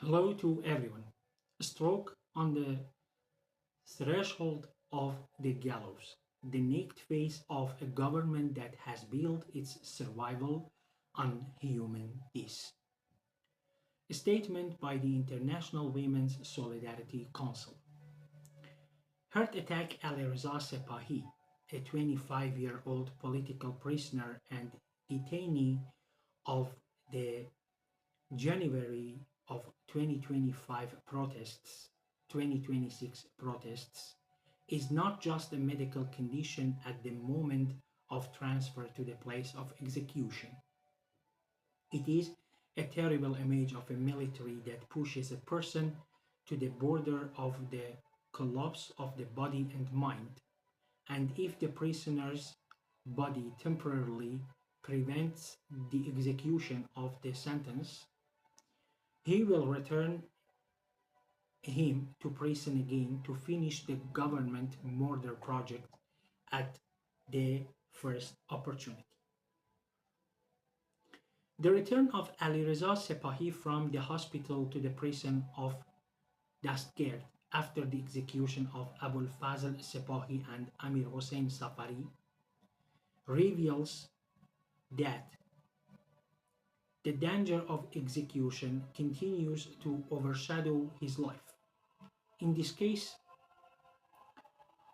Hello to everyone. A stroke on the threshold of the gallows, the naked face of a government that has built its survival on human peace. A statement by the International Women's Solidarity Council. Heart attack Ali Reza Sepahi, a 25-year-old political prisoner and detainee of the January of 2025 protests, 2026 protests, is not just a medical condition at the moment of transfer to the place of execution. It is a terrible image of a military that pushes a person to the border of the collapse of the body and mind, and if the prisoner's body temporarily prevents the execution of the sentence, he will return him to prison again to finish the government murder project at the first opportunity. The return of Ali Reza Sepahi from the hospital to the prison of Dastgird after the execution of Abul Fazl Sepahi and Amir Hossein Safari reveals that the danger of execution continues to overshadow his life. In this case,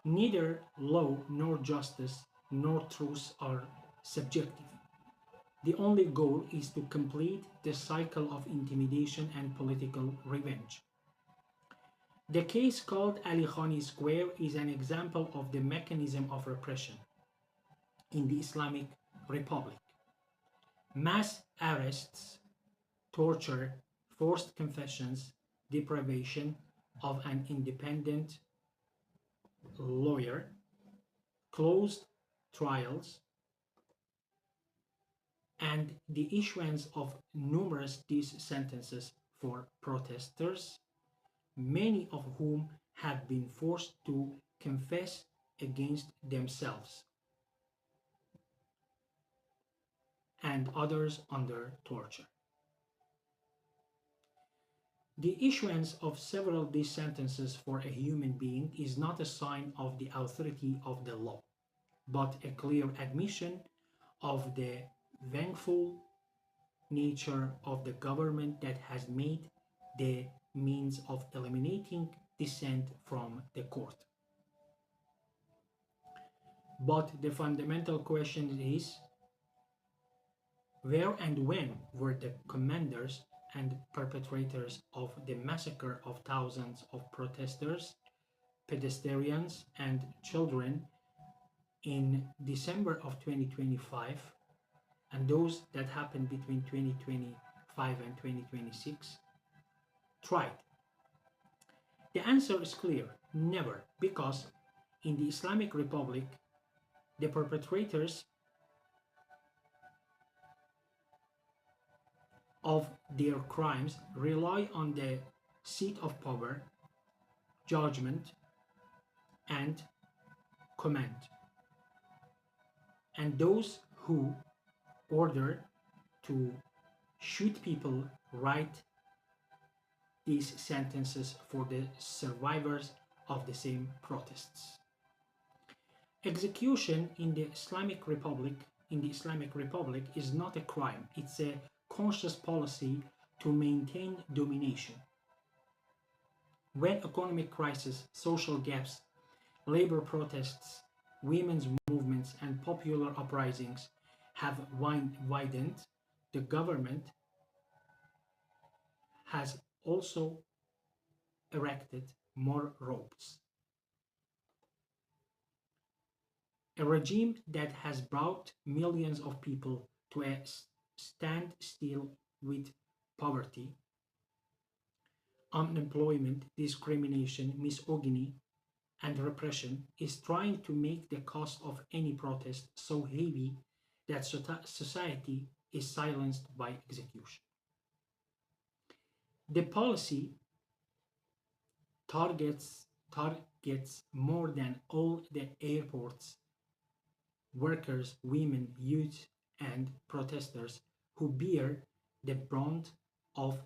neither law nor justice nor truth are subjective. The only goal is to complete the cycle of intimidation and political revenge. The case called Ali Khani Square is an example of the mechanism of repression in the Islamic Republic. Mass arrests, torture, forced confessions, deprivation of an independent lawyer, closed trials, and the issuance of numerous death sentences for protesters, many of whom have been forced to confess against themselves and others under torture. The issuance of several death sentences for a human being is not a sign of the authority of the law, but a clear admission of the vengeful nature of the government that has made the means of eliminating dissent from the court. But the fundamental question is, where and when were the commanders and perpetrators of the massacre of thousands of protesters, pedestrians, and children in December of 2025, and those that happened between 2025 and 2026, tried? The answer is clear: never, because in the Islamic Republic, the perpetrators of their crimes rely on the seat of power, judgment, and command. And those who order to shoot people write these sentences for the survivors of the same protests. Execution in the Islamic Republic is not a crime. It's a conscious policy to maintain domination. When economic crisis, social gaps, labor protests, women's movements, and popular uprisings have widened, the government has also erected more ropes. A regime that has brought millions of people to a standstill with poverty, unemployment, discrimination, misogyny, and repression is trying to make the cost of any protest so heavy that society is silenced by execution. The policy targets more than all the airports, workers, women, youth, and protesters who bear the brunt of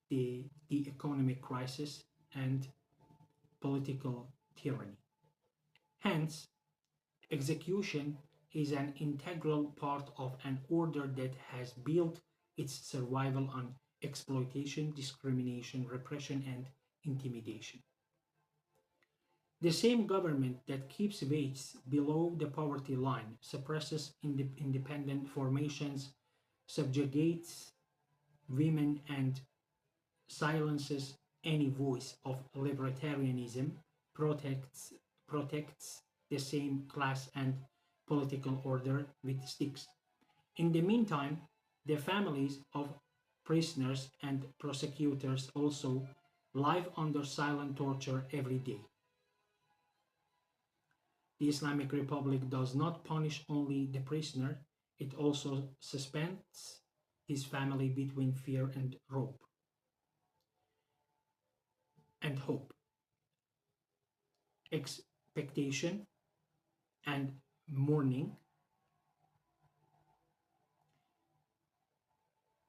the economic crisis and political tyranny. Hence, execution is an integral part of an order that has built its survival on exploitation, discrimination, repression, and intimidation. The same government that keeps wages below the poverty line, suppresses independent formations, subjugates women, and silences any voice of libertarianism, protects, protects the same class and political order with sticks. In the meantime, the families of prisoners and prosecutors also live under silent torture every day. The Islamic Republic does not punish only the prisoner, it also suspends his family between fear and hope, expectation and mourning,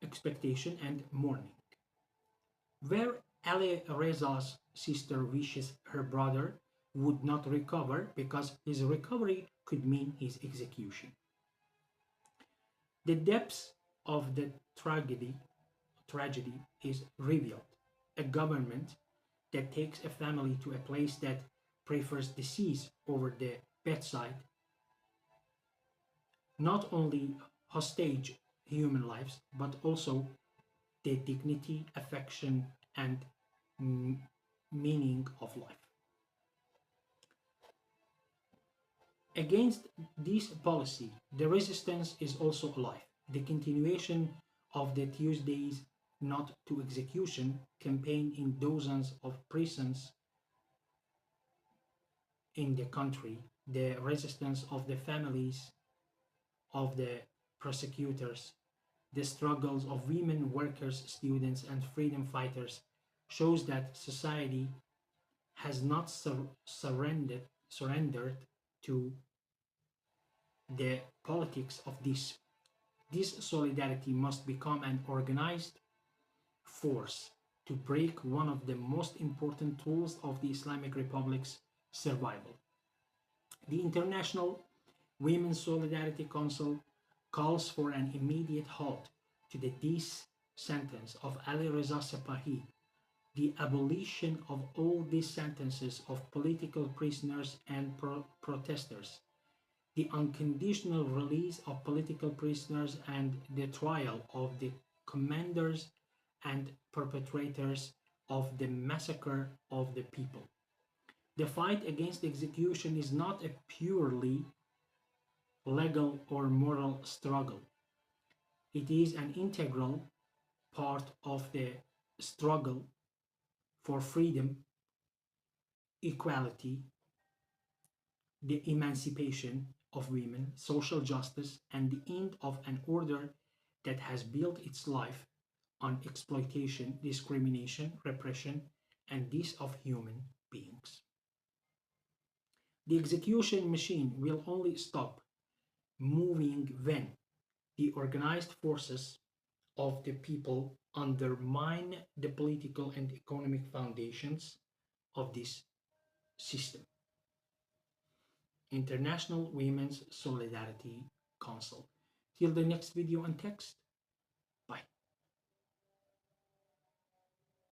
expectation and mourning. Where Ali Reza's sister wishes her brother would not recover because his recovery could mean his execution. The depths of the tragedy is revealed. A government that takes a family to a place that prefers disease over the bedside not only hostage human lives but also the dignity, affection, and meaning of life. Against this policy, the resistance is also alive. The continuation of the Tuesdays Not to Execution campaign in dozens of prisons in the country, the resistance of the families of the prosecutors, the struggles of women, workers, students, and freedom fighters shows that society has not surrendered to the politics of this. This solidarity must become an organized force to break one of the most important tools of the Islamic Republic's survival. The International Women's Solidarity Council calls for an immediate halt to the death sentence of Ali Reza Sepahi, the abolition of all these sentences of political prisoners and protesters, the unconditional release of political prisoners, and the trial of the commanders and perpetrators of the massacre of the people. The fight against execution is not a purely legal or moral struggle. It is an integral part of the struggle for freedom, equality, the emancipation of women, social justice, and the end of an order that has built its life on exploitation, discrimination, repression, and this of human beings. The execution machine will only stop moving when the organized forces of the people undermine the political and economic foundations of this system. International Women's Solidarity Council. Till the next video and text.